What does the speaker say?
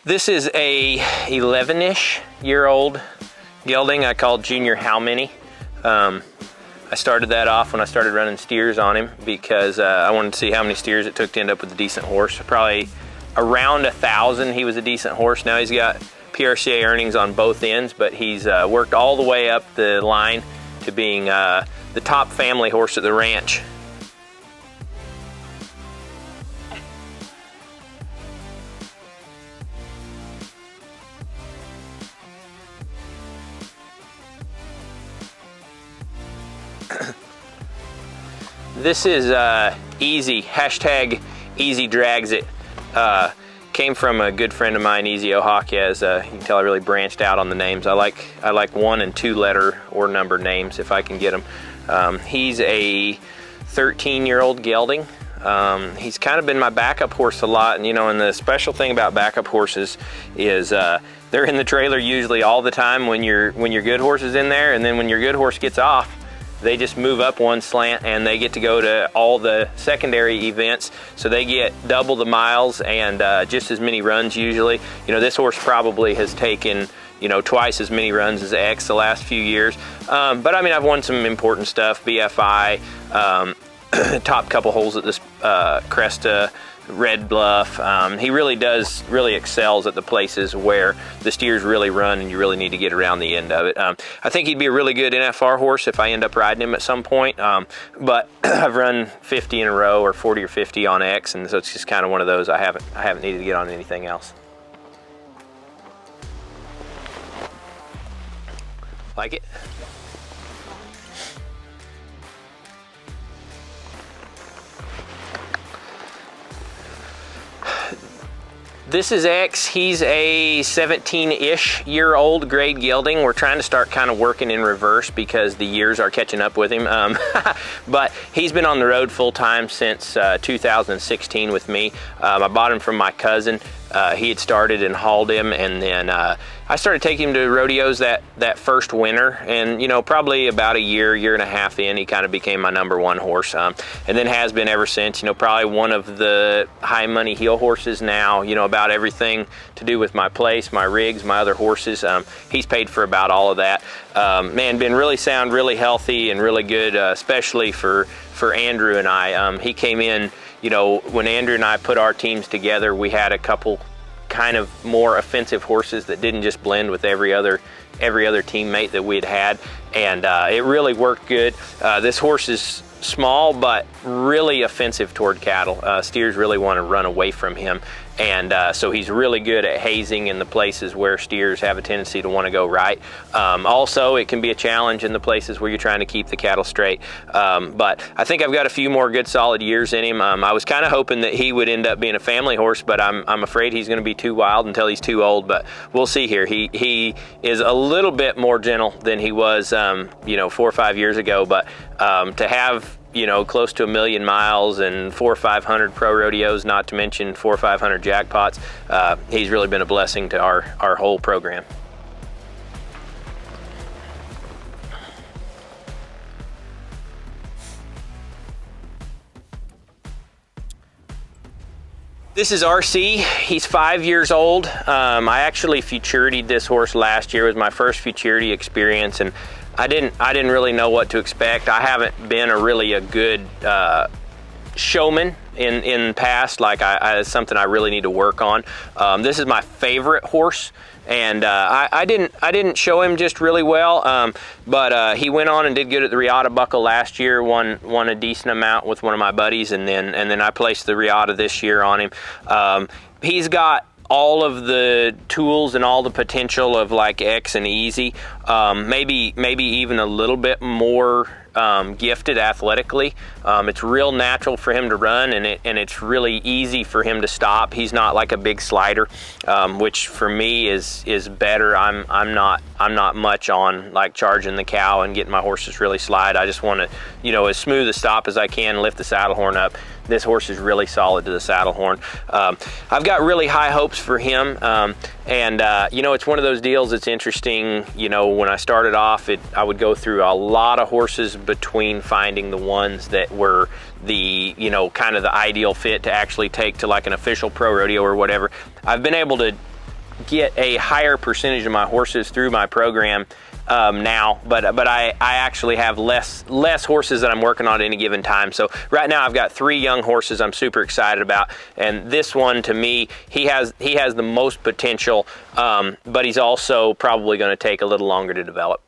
This is a 11-ish year old gelding I called Junior How Many. I started that off when I started running steers on him because I wanted to see how many steers it took to end up with a decent horse. Probably around 1,000 he was a decent horse. Now he's got PRCA earnings on both ends, but he's worked all the way up the line to being the top family horse at the ranch. This is Easy, hashtag Easy Drags It. Came from a good friend of mine, Easy Hawkins. You can tell I really branched out on the names. I like 1 and 2 letter or number names if I can get them. He's a 13-year-old gelding. He's kind of been my backup horse a lot, and and the special thing about backup horses is they're in the trailer usually all the time when your good horse is in there, and then when your good horse gets off, they just move up one slant and they get to go to all the secondary events, so they get double the miles and just as many runs usually. This horse probably has taken twice as many runs as X the last few years, but I mean, I've won some important stuff, BFI, top couple holes at this Cresta, Red Bluff. He really excels at the places where the steers really run and you really need to get around the end of it. I think he'd be a really good NFR horse if I end up riding him at some point, but I've run 50 in a row or 40 or 50 on X, and so it's just kind of one of those I haven't needed to get on anything else. Like it? This is X. He's a 17-ish year old grade gelding. We're trying to start kind of working in reverse because the years are catching up with him. But he's been on the road full time since 2016 with me. I bought him from my cousin. He had started and hauled him, and then I started taking him to rodeos that first winter, and probably about a year and a half in, he kind of became my #1 horse, and then has been ever since. Probably one of the high money heel horses now. About everything to do with my place, my rigs, my other horses. He's paid for about all of that. Man, been really sound, really healthy, and really good, especially for Andrew and I. He came in. When Andrew and I put our teams together, we had a couple kind of more offensive horses that didn't just blend with every other teammate that we'd had, and it really worked good. This horse is small but really offensive toward cattle. Steers really want to run away from him, and so he's really good at hazing in the places where steers have a tendency to want to go right. Also, it can be a challenge in the places where you're trying to keep the cattle straight, but I think I've got a few more good solid years in him. I was kind of hoping that he would end up being a family horse, but I'm afraid he's going to be too wild until he's too old, but we'll see here. He is a little bit more gentle than he was 4 or 5 years ago, but to have close to 1 million miles and 400 or 500 pro rodeos, not to mention 400 or 500 jackpots, he's really been a blessing to our whole program. This is RC. He's 5 years old. I actually futurity'd this horse last year. It was my first futurity experience, and I didn't really know what to expect. I haven't been a good showman in past. It's something I really need to work on. This is my favorite horse, and I didn't show him just really well, but he went on and did good at the Riata Buckle last year. Won a decent amount with one of my buddies, and then I placed the Riata this year on him. He's got all of the tools and all the potential of like X and Easy, maybe even a little bit more gifted athletically. It's real natural for him to run, and it's really easy for him to stop. He's not like a big slider, which for me is better. I'm not much on like charging the cow and getting my horses really slide. I just want to as smooth a stop as I can, lift the saddle horn up. This horse is really solid to the saddle horn. I've got really high hopes for him, and it's one of those deals. It's interesting. When I started off, I would go through a lot of horses between finding the ones that were the kind of the ideal fit to actually take to like an official pro rodeo or whatever. I've been able to get a higher percentage of my horses through my program now, but I actually have less horses that I'm working on at any given time. So right now I've got 3 young horses I'm super excited about, and this one, to me, he has the most potential, but he's also probably going to take a little longer to develop.